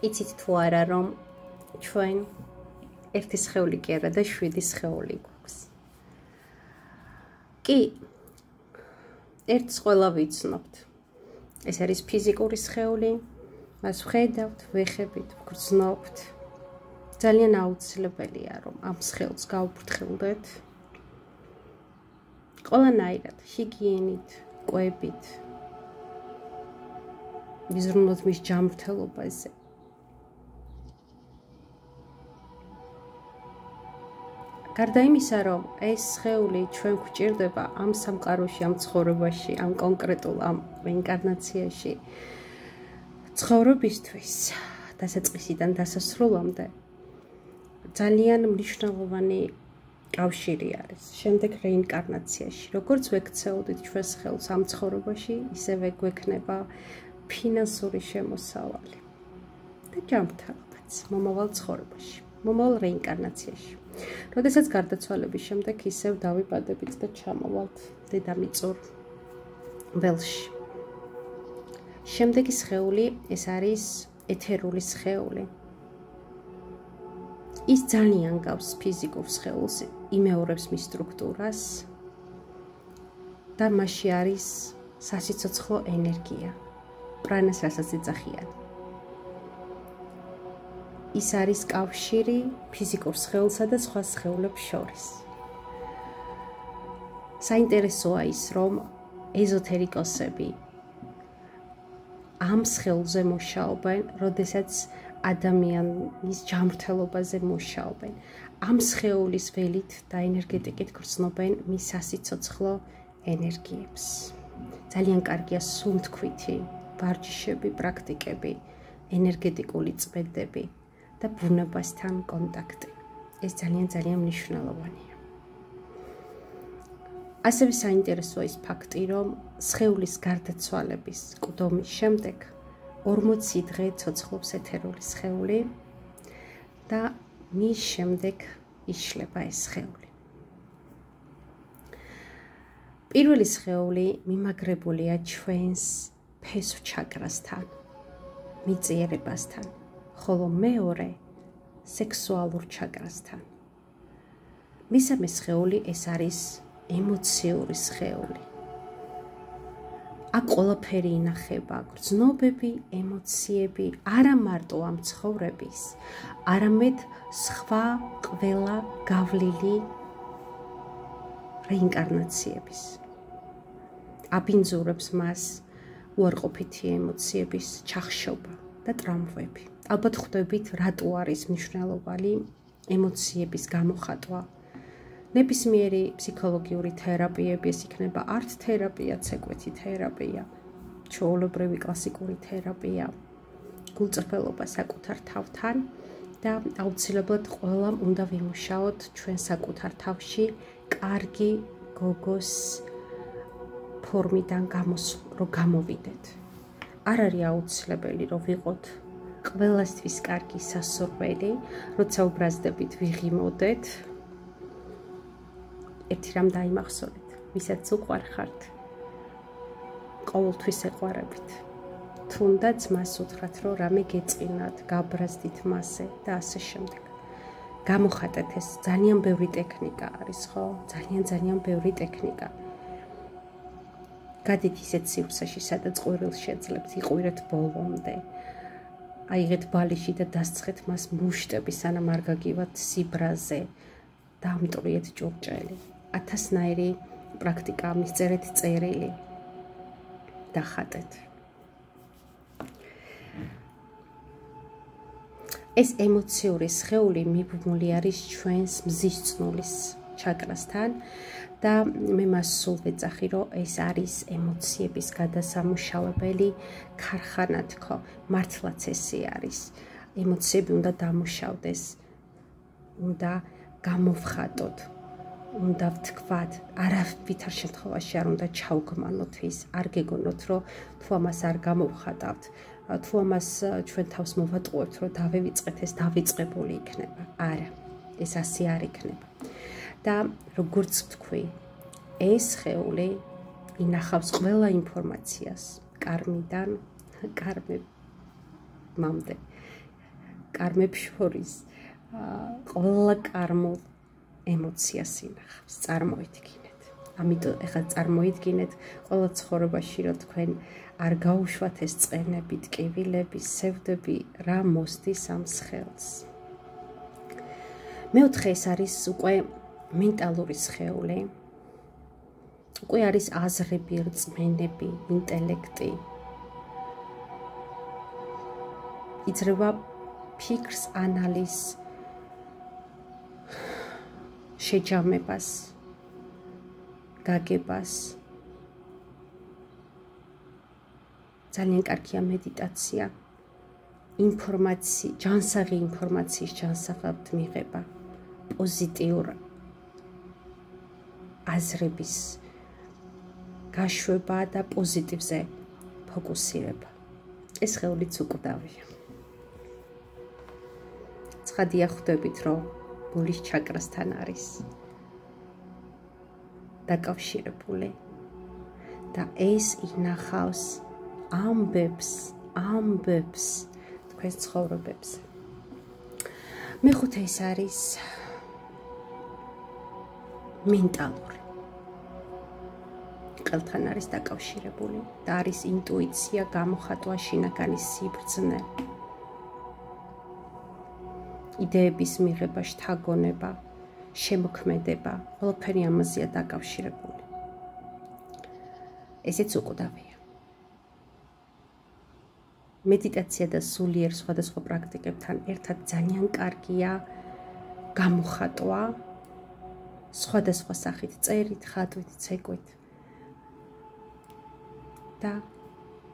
იცით თუ არა რომ ჩვენ ერთი სხეული კი არა და 7 სხეული გვაქვს. კი ერთს ყველა ვიცნობთ. ეს არის ფიზიკური სხეული, მას ვხედავთ, ვეხებით, ვგრძნობთ. ძალიან აუცილებელია რომ ამ სხეულს გავუფრთხილდეთ. ყველანაირად, ჰიგიენით, კვებით. ვიზრუნოთ მის ჯანმრთელობაზე. გარდა იმისა, რომ ეს სხეული ჩვენ გვჭირდება ამ სამყაროში, ამ ცხოვრებაში, ამ კონკრეტულ ამ რეინკარნაციაში ცხოვრებისთვის, დასაწყისიდან დასასრულამდე ძალიან მნიშვნელოვანი კავშირი არის. შემდეგ რეინკარნაციაში, როგორც ვექცეოდით ჩვენ სხეულს ამ ცხოვრებაში, ისევე გვექნება ფინანსური შემოსავალი და ჯანმრთელობაც მომავალ ცხოვრებაში, მომავალ რეინკარნაციაში. როდესაც გარდაცვალების შემდეგ ისევ დავიბადებით და ჩამოვალთ დედამიწურ ველში. შემდეგი სხეული ეს არის ეთერული სხეული. ის ძალიან გავს ფიზიკურ სხეულს, იმეორებს მის სტრუქტურას და მასში არის სასიცოცხლო ენერგია, პრანას რასაც ეძახიან. ის არის კავშირი ფიზიკურ სხეულსა და სხვა სხეულებს შორის. საინტერესოა ის, რომ ეზოთერიკოსები ამ სხეულზე მუშაობენ, როდესაც ადამიანის ჯანმრთელობაზე მუშაობენ. ამ სხეულის ველით და ენერგეტიკით გრძნობენ მის სასიცოცხლო ენერგიებს. ძალიან კარგია სუნთქვითი ვარჯიშები, პრაქტიკები, ენერგეტიკული წმედები და ბუნებასთან კონტაქტი. ეს ძალიან მნიშვნელოვანია. ასევე საინტერესოა ის ფაქტი, რომ სხეულის გარდაცვალების ყდომის შემდეგ 40 დღე ცოცხლობს ეთერული სხეული და მის შემდეგ იშლება ეს სხეული. პირველი სხეული მიმაგრებულია ჩვენს ფესვ ჩაკრასთან, მიწიერებასთან, ხოლო მეორე სექსუალურ ჩაკრასთან. მესამე სხეული ეს არის ემოციური სხეული. აქ ყველაფერი ინახება, გრძნობები, ემოციები, არა მარტო ამ ცხოვრების, არამედ სხვა ყველა გავლილი რეინკარნაციების. აბინძურებს მას უარყოფითი ემოციების ჩახშობა და ტრამვები. ალბათ ხვდებით, რატო არის მნიშვნელოვანი ემოციების გამოხატვა. ნებისმიერი ფსიქოლოგიური თერაპიები, ეს იქნება არტ თერაპია, ცეკვეთი თერაპია, ჩვეულებრივი კლასიკური თერაპია, გულწრფელობა საკუთარ თავთან და აუცილებლად ყველამ უნდა ვიმუშაოთ ჩვენ საკუთარ თავში კარგი გოგოს ფორმიდან რომ გამოვიდეთ. არ არის აუცილებელი რომ ვიყოთ ყველასთვის კარგი სასურველი, როცა უბრაზდებით ვიღიმოდეთ. ერთი რამ დაიმახსოვრეთ, ვისაც უყვარხართ, ყოველთვის ეყვარებით. თუნდაც მას უთხრათ, რომ რამე გეწყინათ, გაბრაზდით მასზე და ასე შემდეგ. გამოხატეთ, ეს ძალიან ბევრი ტექნიკა არის, ხო? ძალიან ბევრი ტექნიკა. გადით ისეთ სივრცეში, სადაც ყვირილს შეძლებთ, იყვირეთ ბოლომდე. აიღეთ ბალიში და დასცხეთ მას მუშტები, სანამ არ გაგივათ სიბრაზე. დამტვრიეთ ჭურჭელი. 1000-ნაირი პრაქტიკა, მისწერეთ წერილი. დახატეთ. ეს ემოციური სხეული მიბმული არის ჩვენს მზის წნულის ჩაკრასთან და მე მას სულ ვეძახი, რომ ეს არის ემოციების გადასამუშავებელი ქარხანა თქო. მართლაც ესე არის. ემოციები უნდა დამუშავდეს, უნდა გამოვხატოთ, უნდა ვთქვათ, არავითარ შემთხვევაში არ უნდა ჩავგმანოთ ის, არ გეგონოთ, რომ თუ ამას არ გამოვხატავთ, თუ ამას ჩვენ თავს მოვატყუებთ, რომ დავივიწყეთ, ეს დავიწყებული იქნება. არა, ეს ასე არ იქნება. და როგორც ვთქვი, ეს სხეული ინახავს ყველა ინფორმაციას, კარმიდან, კარმებამდე. კარმებს შორის ყველა კარმულ ემოციას ინახავს. წარმოიდგინეთ. ამიტომ ეხლა წარმოიდგინეთ ყველა ცხოვრებაში რომ თქვენ არ გაუშვათ ეს წყენები, ტკივილები, სევდები, რა მოსდის ამ სხეულს. მეოთხე ეს არის უკვე მენტალური სხეული. უკვე არის აზრები, რწმენები, ინტელექტი. იძრება ფიქრს, ანალიზს, შეჯამებას, გაგებას. ძალიან კარგია მედიტაცია. ინფორმაცია, ჯანსაღი ინფორმაციის ჯანსაღად მიღება, პოზიტიურ აზრების გაშვება და პოზიტივზე ფოკუსირება. ეს სხეულიც უკვდავია. ცხადია ხვდებით, რომ გულის ჩაკრასთან არის დაკავშირებული და ეს ინახავს ამბებს თქვენს ცხოვრებებზე. მეხუთე ეს არის მენტალური. ყელთან არის დაკავშირებული და არის ინტუიცია, გამოხატვა, შინაგანი სიბრძნე, იდეების მიღება, შთაგონება, შემოქმედება, ყველაფერი ამაზეა დაკავშირებული. ესეც უკვდავია. მედიტაცია და სულიერ სხვადასხვა პრაქტიკებთან ერთად ძალიან კარგია გამოხატვა სხვადასხვა სახით, წერით, ხატვით, ცეკვით და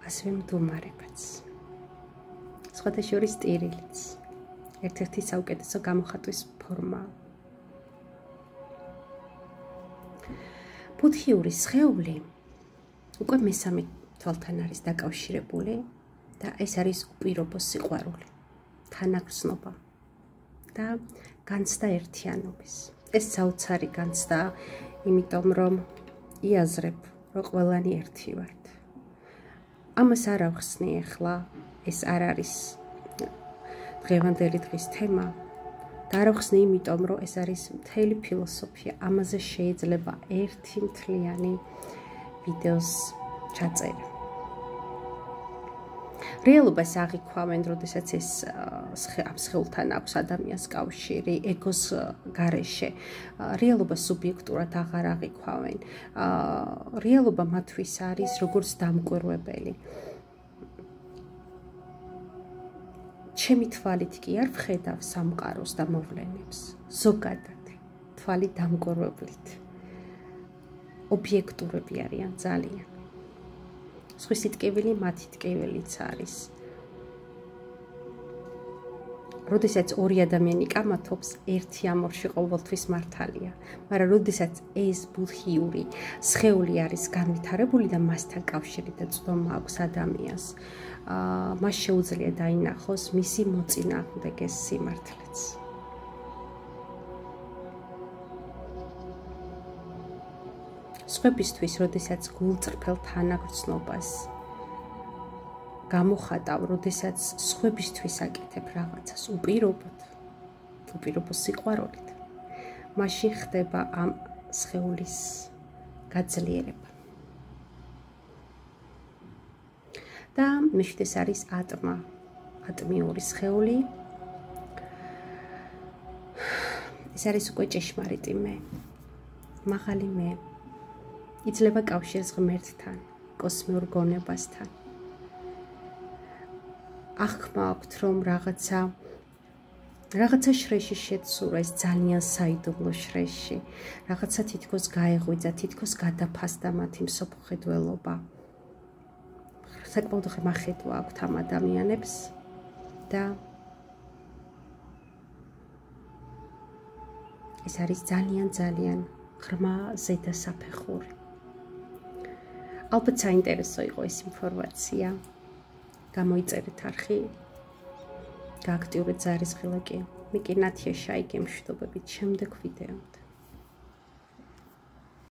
ასევე მდუმარებაც. სხვათა შორის ტირილიც ერთ-ერთი საუკეთესო გამოხატვის ფორმა. ბუდჰიური სხეული უკვე მესამე თვალთან არის დაკავშირებული და ეს არის უპირობო სიყვარული, თანაგრძნობა და განცდა ერთიანობის. ეს საოცარი განცდა, იმიტომ რომ იაზრებ, რომ ყველანი ერთი ვართ. ამას არ ავხსნი ახლა, ეს არ არის დღევანდელი დღის თემა და არ ავხსნი, იმიტომ რომ ეს არის მთელი ფილოსოფია. ამაზე შეიძლება ერთი მთლიანი ვიდეოს ჩაწერა. რეალობას აღიქვამენ, როდესაც ეს ამ სხეულთან აქვს ადამიანს კავშირი, ეგოს გარეშე. რეალობა სუბიექტურად აღარ აღიქვამენ. რეალობა მათთვის არის როგორც დამკვირვებელი. ჩემი თვალით კი არ ვხედავ სამყაროს და მოვლენებს. ზოგადად თვალი დამკვირვებლით. ობიექტურები არიან ძალიან. სხვისი ტკივილი მათი ტკივილიც არის. როდესაც ორი ადამიანი კამათობს, ერთი ამორში ყოველთვის მართალია. მაგრამ როდესაც ეს ბუდჰიური სხეული არის განვითარებული და მასთან კავშირი და წვდომა აქვს ადამიანს, მას შეუძლია დაინახოს მისი მოწინააღმდეგეს სიმართლეც. სხვებისთვის, როდესაც გულწრფელ თანაგრძნობას გამოხატავ, როდესაც სხვებისთვის აკეთებ რაღაცას უპირობო სიყვარულით, მაშინ ხდება ამ სხეულის გაძლიერება. და მეშვიდე არის ატმა, ატმიური სხეული. ეს არის უკვე ჭეშმარიტი მე, მაღალი მე. იძლევა კავშირს ღმერთთან, კოსმიურ გონებასთან. აღქმა აქვთ, რომ რაღაცა შრეში შეცურა, ეს ძალიან საიდუმლო შრეში. რაღაცა თითქოს გაეღვიძა, თითქოს გადაფასდა მათი მსოფლმხედველობა. საკმაოდ მხედვა აქვთ ამ ადამიანებს და ეს არის ძალიან ღრმა ზედასაფეხური. ალბათ საინტერესო იყო ეს ინფორმაცია. გამოიწერეთ არხი, გააქტიურეთ ზარისხილაკი. მე კი ნათია შაიკი, მშვიდობებით შემდეგ ვიდეომდე.